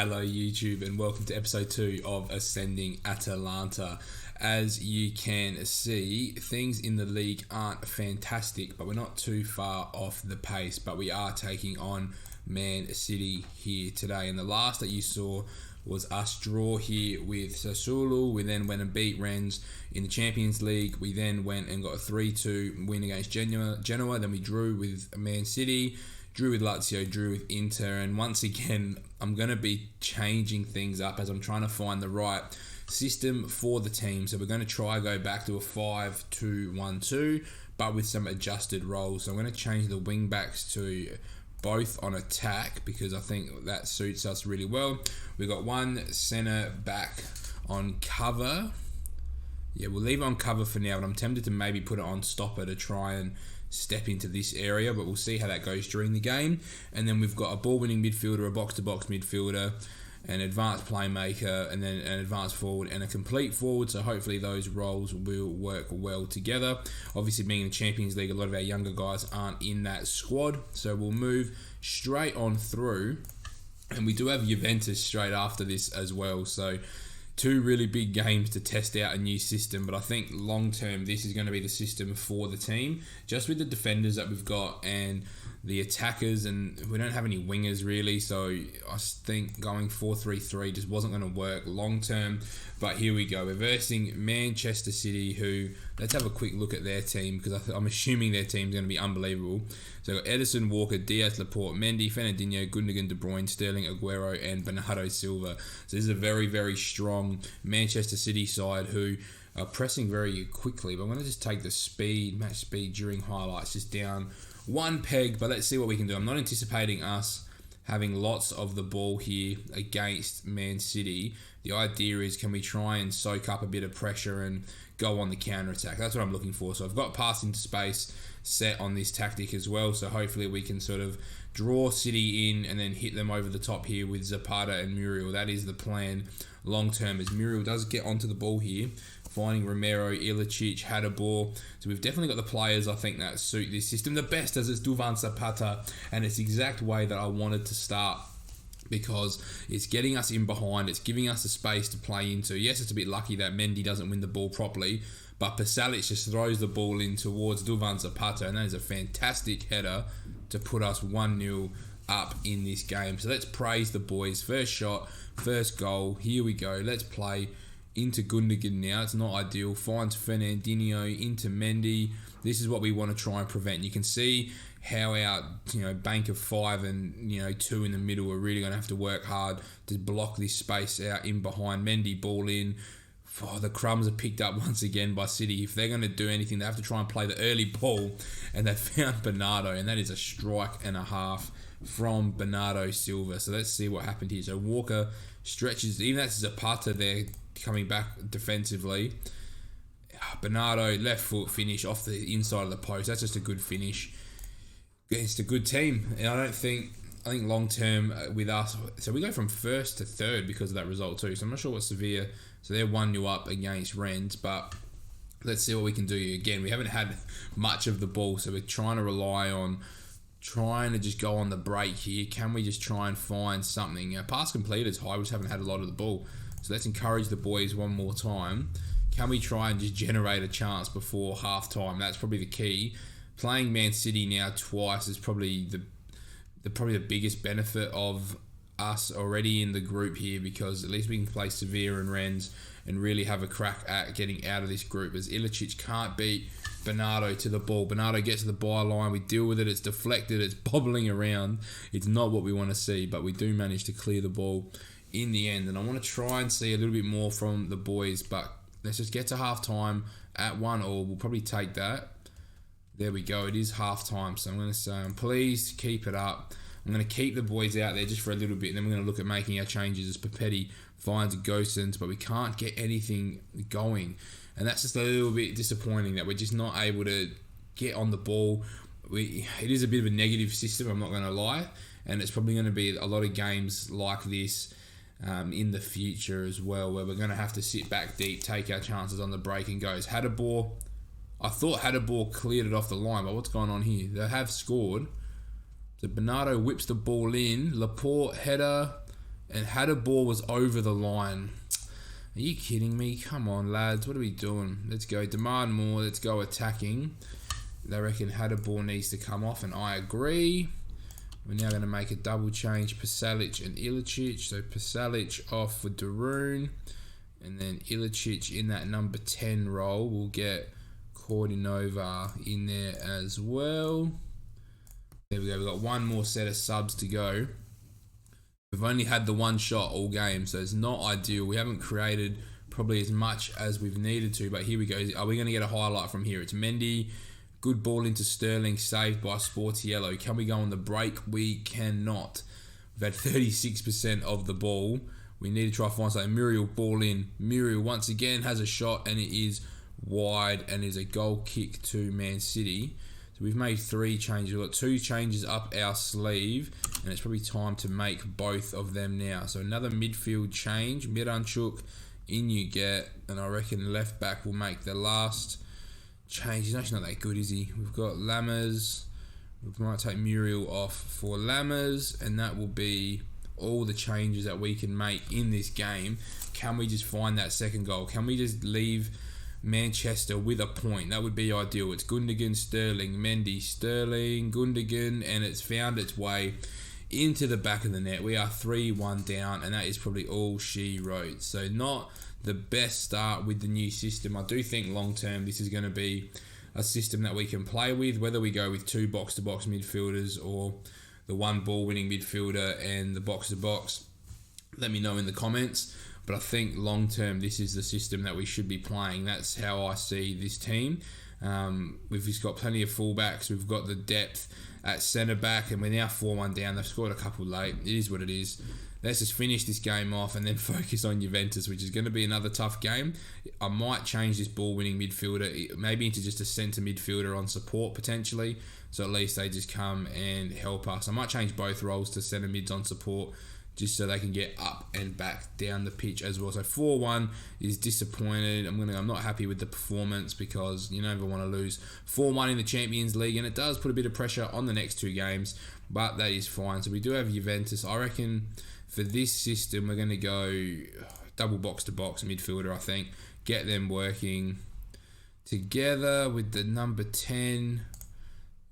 Hello YouTube and welcome to episode 2 of Ascending Atalanta. As you can see, things in the league aren't fantastic, but we're not too far off the pace, but we are taking on Man City here today. And the last that you saw was us draw here with Sassuolo. We then went and beat Rennes in the Champions League. We then went and got a 3-2 win against Genoa. Then we drew with Man City, drew with Lazio, drew with Inter. And once again, I'm going to be changing things up as I'm trying to find the right system for the team. So we're going to try go back to a 5-2-1-2, but with some adjusted roles. So I'm going to change the wing backs to both on attack because I think that suits us really well. We've got one centre back on cover. Yeah, we'll leave it on cover for now, but I'm tempted to maybe put it on stopper to try and step into this area, but we'll see how that goes during the game. And then we've got a ball-winning midfielder, a box-to-box midfielder, an advanced playmaker, and then an advanced forward and a complete forward. So hopefully those roles will work well together. Obviously, being in the Champions League, a lot of our younger guys aren't in that squad. So we'll move straight on through. And we do have Juventus straight after this as well. So two really big games to test out a new system. But I think long term, this is going to be the system for the team. Just with the defenders that we've got and the attackers, and we don't have any wingers really, so I think going 4-3-3 just wasn't going to work long term. But here we go, we're versing Manchester City, who, let's have a quick look at their team because I'm assuming their team's going to be unbelievable. So we've got Edison, Walker, Diaz, Laporte, Mendy, Fernandinho, Gundogan, De Bruyne, Sterling, Aguero and Bernardo Silva. So this is a very, very strong Manchester City side who are pressing very quickly. But I'm going to just take the match speed during highlights just down one peg, but let's see what we can do. I'm not anticipating us having lots of the ball here against Man City. The idea is, can we try and soak up a bit of pressure and go on the counter-attack? That's what I'm looking for. So I've got pass into space set on this tactic as well. So hopefully we can sort of draw City in and then hit them over the top here with Zapata and Muriel. That is the plan long term, as Muriel does get onto the ball here, finding Romero, Ilicic, Hadabor. So we've definitely got the players, I think, that suit this system the best, as it's Duvan Zapata, and it's the exact way that I wanted to start because it's getting us in behind, it's giving us the space to play into. Yes, it's a bit lucky that Mendy doesn't win the ball properly, but Pasalic just throws the ball in towards Duvan Zapata, and that is a fantastic header to put us 1-0 up in this game. So let's praise the boys. First shot, first goal. Here we go. Let's play into Gundogan now. It's not ideal. Finds Fernandinho into Mendy. This is what we want to try and prevent. You can see how our bank of 5 and 2 in the middle are really going to have to work hard to block this space out in behind. Mendy ball in. Oh, the crumbs are picked up once again by City. If they're going to do anything, they have to try and play the early ball, and they found Bernardo, and that is a strike and a half from Bernardo Silva. So let's see what happened here. So Walker stretches, even that's Zapata there coming back defensively. Bernardo, left foot finish off the inside of the post. That's just a good finish. It's a good team, and I think long term with us, so we go from first to third because of that result too. So I'm not sure what Sevilla, so they're 1-0 up against Rennes, but let's see what we can do here. Again, we haven't had much of the ball, so we're trying to rely on trying to just go on the break here. Can we just try and find something? Pass completed is high, we just haven't had a lot of the ball. So let's encourage the boys one more time. Can we try and just generate a chance before half time? That's probably the key. Playing Man City now twice is probably the biggest benefit of us already in the group here, because at least we can play Sevilla and Rennes and really have a crack at getting out of this group, as Ilicic can't beat Bernardo to the ball. Bernardo gets to the byline, we deal with it, it's deflected, it's bobbling around. It's not what we want to see, but we do manage to clear the ball in the end. And I want to try and see a little bit more from the boys, but let's just get to half time at 1-1. We'll probably take that. There we go, it is half time. So I'm going to say, please keep it up. I'm going to keep the boys out there just for a little bit, and then we're going to look at making our changes as Papetti finds Gosens, but we can't get anything going. And that's just a little bit disappointing that we're just not able to get on the ball. It is a bit of a negative system, I'm not going to lie, and it's probably going to be a lot of games like this in the future as well, where we're going to have to sit back deep, take our chances on the break and goes. Hadabor, I thought Hadabor cleared it off the line, but what's going on here? They have scored. So Bernardo whips the ball in. Laporte header. and had a ball was over the line. Are you kidding me? Come on, lads. What are we doing? Let's go. Demand more. Let's go attacking. They reckon had a ball needs to come off, and I agree. We're now going to make a double change. Pasalic and Ilicic. So Pasalic off for Darun. And then Ilicic in that number 10 role. We'll get Cordinova in there as well. There we go. We've got one more set of subs to go. We've only had the one shot all game, so it's not ideal. We haven't created probably as much as we've needed to, but here we go. Are we going to get a highlight from here? It's Mendy. Good ball into Sterling, saved by Sports Yellow. Can we go on the break? We cannot. We've had 36% of the ball. We need to try to find something. Muriel, ball in. Muriel once again has a shot, and it is wide, and is a goal kick to Man City. So we've made 3 changes. We've got 2 changes up our sleeve, and it's probably time to make both of them now. So another midfield change. Miranchuk, in you get, and I reckon left back will make the last change. He's actually not that good, is he? We've got Lammers. We might take Muriel off for Lammers, and that will be all the changes that we can make in this game. Can we just find that second goal? Can we just leave Manchester with a point? That would be ideal. It's Gundogan, Sterling, Mendy, Sterling, Gundogan, and it's found its way into the back of the net. We are 3-1 down, and that is probably all she wrote. So not the best start with the new system. I do think long term this is going to be a system that we can play with, whether we go with 2 box-to-box midfielders or the 1 ball-winning midfielder and the box-to-box. Let me know in the comments. But I think long term, this is the system that we should be playing. That's how I see this team. We've just got plenty of fullbacks. We've got the depth at centre back, and we're now 4-1 down. They've scored a couple late. It is what it is. Let's just finish this game off and then focus on Juventus, which is going to be another tough game. I might change this ball-winning midfielder maybe into just a centre midfielder on support potentially, so at least they just come and help us. I might change both roles to centre mids on support, just so they can get up and back down the pitch as well. So 4-1 is disappointed. I'm not happy with the performance, because you never want to lose 4-1 in the Champions League, and it does put a bit of pressure on the next 2 games, but that is fine. So we do have Juventus. I reckon for this system we're going to go double box-to-box midfielder, I think. Get them working together with the number 10.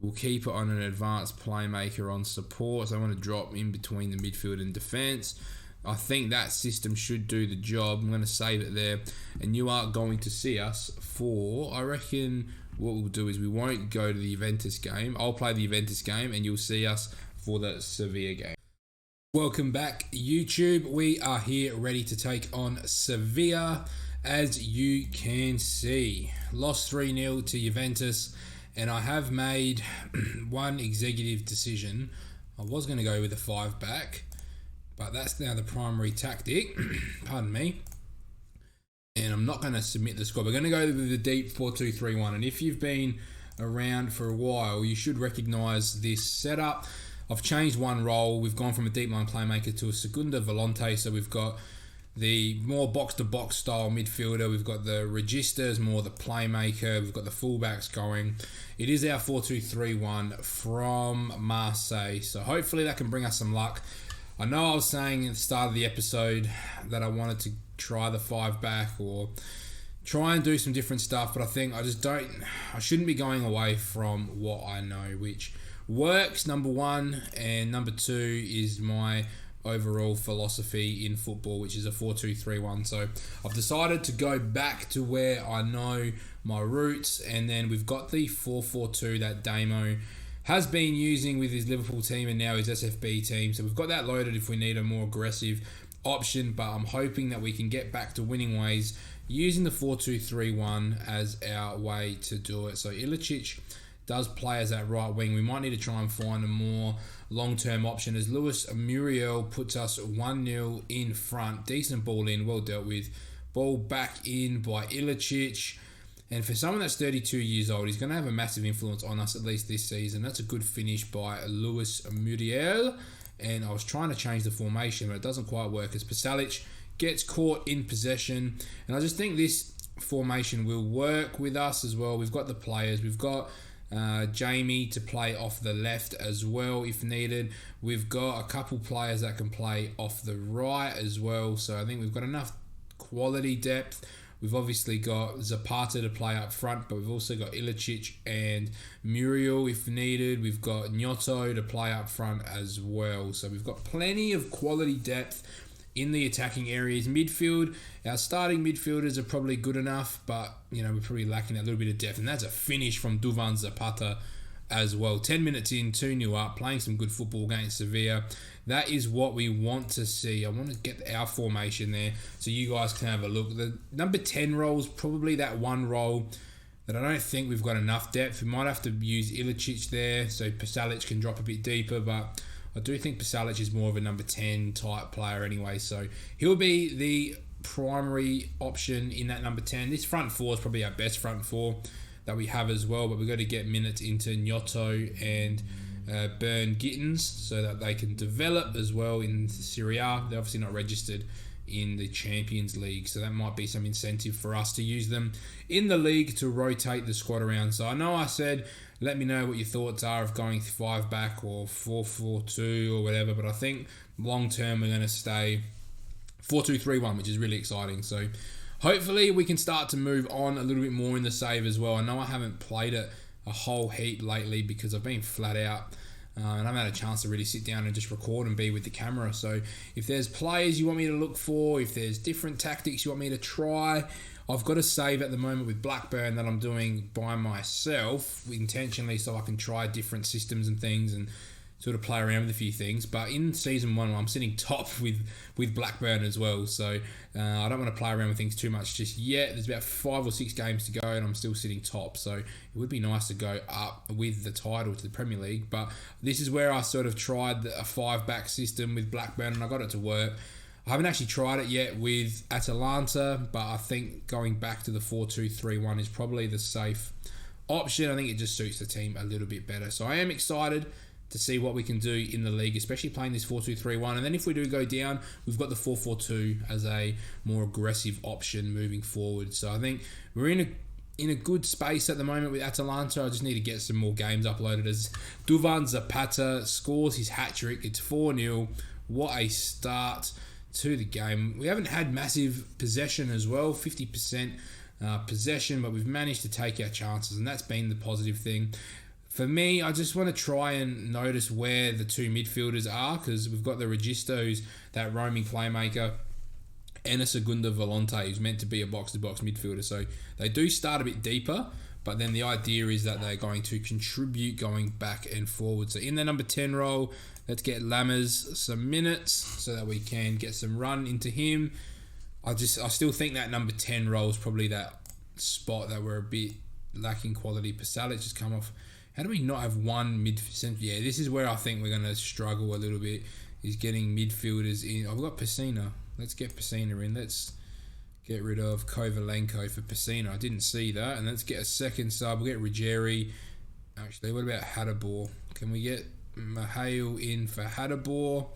We'll keep it on an advanced playmaker on support. So I want to drop in between the midfield and defence. I think that system should do the job. I'm going to save it there. And you are going to see us for, I reckon what we'll do is we won't go to the Juventus game. I'll play the Juventus game, and you'll see us for the Sevilla game. Welcome back, YouTube. We are here ready to take on Sevilla. As you can see, lost 3-0 to Juventus. And I have made one executive decision. I was going to go with a 5-back, but that's now the primary tactic. Pardon me. And I'm not going to submit the squad. We're going to go with the deep 4-2-3-1. And if you've been around for a while, you should recognise this setup. I've changed one role. We've gone from a deep line playmaker to a Segunda Volante. So we've got the more box-to-box style midfielder. We've got the registers, more the playmaker. We've got the fullbacks going. It is our 4-2-3-1 from Marseille. So hopefully that can bring us some luck. I know I was saying at the start of the episode that I wanted to try the 5-back or try and do some different stuff, but I think I shouldn't be going away from what I know, which works, number 1, and number 2 is my overall philosophy in football, which is a 4-2-3-1. So I've decided to go back to where I know my roots, and then we've got the 4-4-2 that Damo has been using with his Liverpool team and now his SFB team. So we've got that loaded if we need a more aggressive option, but I'm hoping that we can get back to winning ways using the 4-2-3-1 as our way to do it. So Ilicic does play as that right wing. We might need to try and find a more long-term option as Luis Muriel puts us 1-0 in front. Decent ball in, well dealt with. Ball back in by Ilicic. And for someone that's 32 years old, he's going to have a massive influence on us, at least this season. That's a good finish by Luis Muriel. And I was trying to change the formation, but it doesn't quite work as Pasalic gets caught in possession. And I just think this formation will work with us as well. We've got the players. We've got Jamie to play off the left as well if needed. We've got a couple players that can play off the right as well, so I think we've got enough quality depth. We've obviously got Zapata to play up front, but we've also got Ilicic and Muriel if needed. We've got Gnotto to play up front as well. So we've got plenty of quality depth in the attacking areas. Midfield, our starting midfielders are probably good enough, but we're probably lacking a little bit of depth. And that's a finish from Duvan Zapata as well. 10 minutes in, 2-0 up, playing some good football against Sevilla. That is what we want to see. I want to get our formation there so you guys can have a look. The number 10 role is probably that one role that I don't think we've got enough depth. We might have to use Ilicic there so Pasalic can drop a bit deeper, but I do think Pasalic is more of a number 10 type player anyway, so he'll be the primary option in that number 10. This front four is probably our best front four that we have as well, but we've got to get minutes into Gnotto and Bern Gittins so that they can develop as well in Serie A. They're obviously not registered in the Champions League, so that might be some incentive for us to use them in the league to rotate the squad around. So I know I said let me know what your thoughts are of going 5 back or 4-4-2 or whatever, but I think long term we're going to stay 4-2-3-1, which is really exciting. So hopefully we can start to move on a little bit more in the save as well. I know I haven't played it a whole heap lately because I've been flat out and I haven't had a chance to really sit down and just record and be with the camera. So if there's players you want me to look for, if there's different tactics you want me to try, I've got a save at the moment with Blackburn that I'm doing by myself intentionally so I can try different systems and things and sort of play around with a few things. But in season 1, I'm sitting top with Blackburn as well. So I don't want to play around with things too much just yet. There's about 5 or 6 games to go and I'm still sitting top. So it would be nice to go up with the title to the Premier League. But this is where I sort of tried a 5-back system with Blackburn and I got it to work. I haven't actually tried it yet with Atalanta, but I think going back to the 4-2-3-1 is probably the safe option. I think it just suits the team a little bit better. So I am excited to see what we can do in the league, especially playing this 4-2-3-1. And then if we do go down, we've got the 4-4-2 as a more aggressive option moving forward. So I think we're in a good space at the moment with Atalanta. I just need to get some more games uploaded as Duvan Zapata scores his hat-trick. It's 4-0. What a start to the game. We haven't had massive possession as well, 50% possession, but we've managed to take our chances, and that's been the positive thing. For me, I just want to try and notice where the 2 midfielders are, because we've got the Registos, that roaming playmaker, and a Segunda Volante, who's meant to be a box-to-box midfielder. So they do start a bit deeper, but then the idea is that they're going to contribute going back and forward. So in the number 10 role, let's get Lammers some minutes so that we can get some run into him. I still think that number 10 role is probably that spot that we're a bit lacking quality. Pasalic just come off. How do we not have one midfield? Yeah, this is where I think we're going to struggle a little bit, is getting midfielders in. I've got Pacina. Let's get Pacina in. Let's get rid of Kovalenko for Pacina. I didn't see that. And let's get a second sub. We'll get Ruggieri. Actually, what about Hadabor? Can we get Mahale in for Hadabor?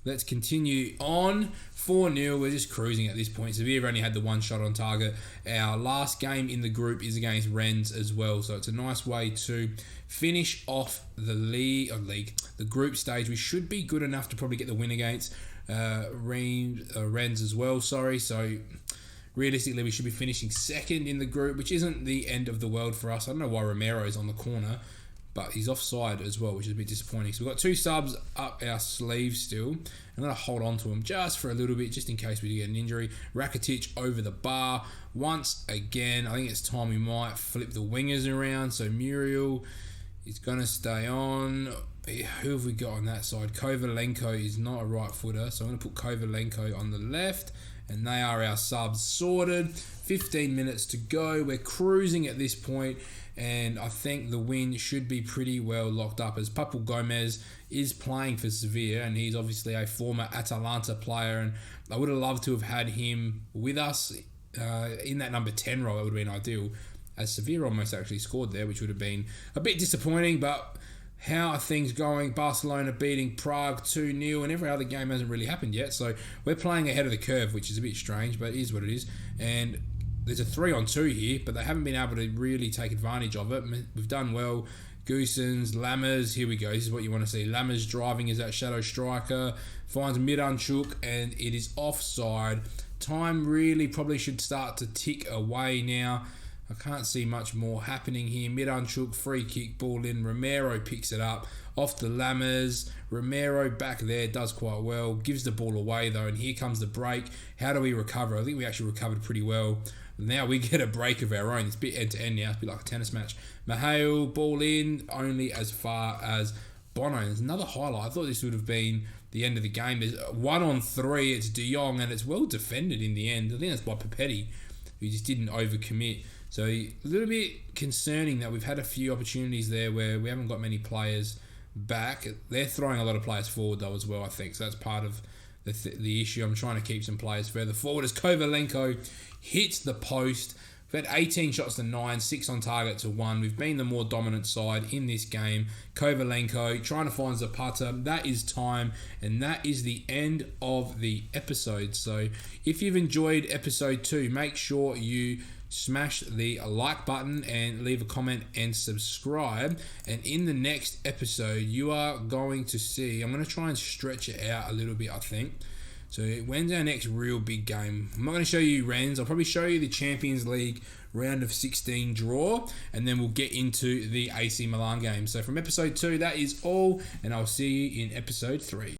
Let's continue on. 4-0. We're just cruising at this point. Sevilla only had the 1 shot on target. Our last game in the group is against Rennes as well. So it's a nice way to finish off the group stage. We should be good enough to probably get the win against Rennes as well. So realistically, we should be finishing second in the group, which isn't the end of the world for us. I don't know why Romero's on the corner, but he's offside as well, which is a bit disappointing. So we've got 2 subs up our sleeve still. I'm going to hold on to him just for a little bit, just in case we do get an injury. Rakitic over the bar once again. I think it's time we might flip the wingers around. So Muriel is going to stay on. Who have we got on that side? Kovalenko is not a right footer, so I'm going to put Kovalenko on the left. And they are our subs sorted. 15 minutes to go. We're cruising at this point, and I think the win should be pretty well locked up, as Papu Gomez is playing for Sevilla, and he's obviously a former Atalanta player, and I would have loved to have had him with us in that number 10 role. That would have been ideal, as Sevilla almost actually scored there, which would have been a bit disappointing, but how are things going? Barcelona beating Prague 2-0, and every other game hasn't really happened yet. So we're playing ahead of the curve, which is a bit strange, but it is what it is. And there's a 3-on-2 here, but they haven't been able to really take advantage of it. We've done well. Goosens, Lammers, here we go. This is what you want to see. Lammers driving as that shadow striker. Finds Miranchuk, and it is offside. Time really probably should start to tick away now. I can't see much more happening here. Miranchuk, free kick, ball in. Romero picks it up. Off the Lammers. Romero back there does quite well. Gives the ball away though, and here comes the break. How do we recover? I think we actually recovered pretty well. Now we get a break of our own. It's a bit end-to-end now. It's a bit like a tennis match. Mahale, ball in, only as far as Bono. There's another highlight. I thought this would have been the end of the game. There's 1-on-3. It's De Jong, and it's well defended in the end. I think that's by Papetti, who just didn't overcommit. So a little bit concerning that we've had a few opportunities there where we haven't got many players back. They're throwing a lot of players forward though as well, I think. So that's part of the issue. I'm trying to keep some players further forward as Kovalenko hits the post. We've had 18 shots to 9, 6 on target to 1. We've been the more dominant side in this game. Kovalenko trying to find Zapata. That is time, and that is the end of the episode. So if you've enjoyed episode 2, make sure you smash the like button and leave a comment and subscribe. And in the next episode, you are going to see, I'm going to try and stretch it out a little bit, I think. So when's our next real big game? I'm not going to show you Rennes. I'll probably show you the Champions League round of 16 draw, and then we'll get into the AC Milan game. So from episode 2, that is all, and I'll see you in episode 3.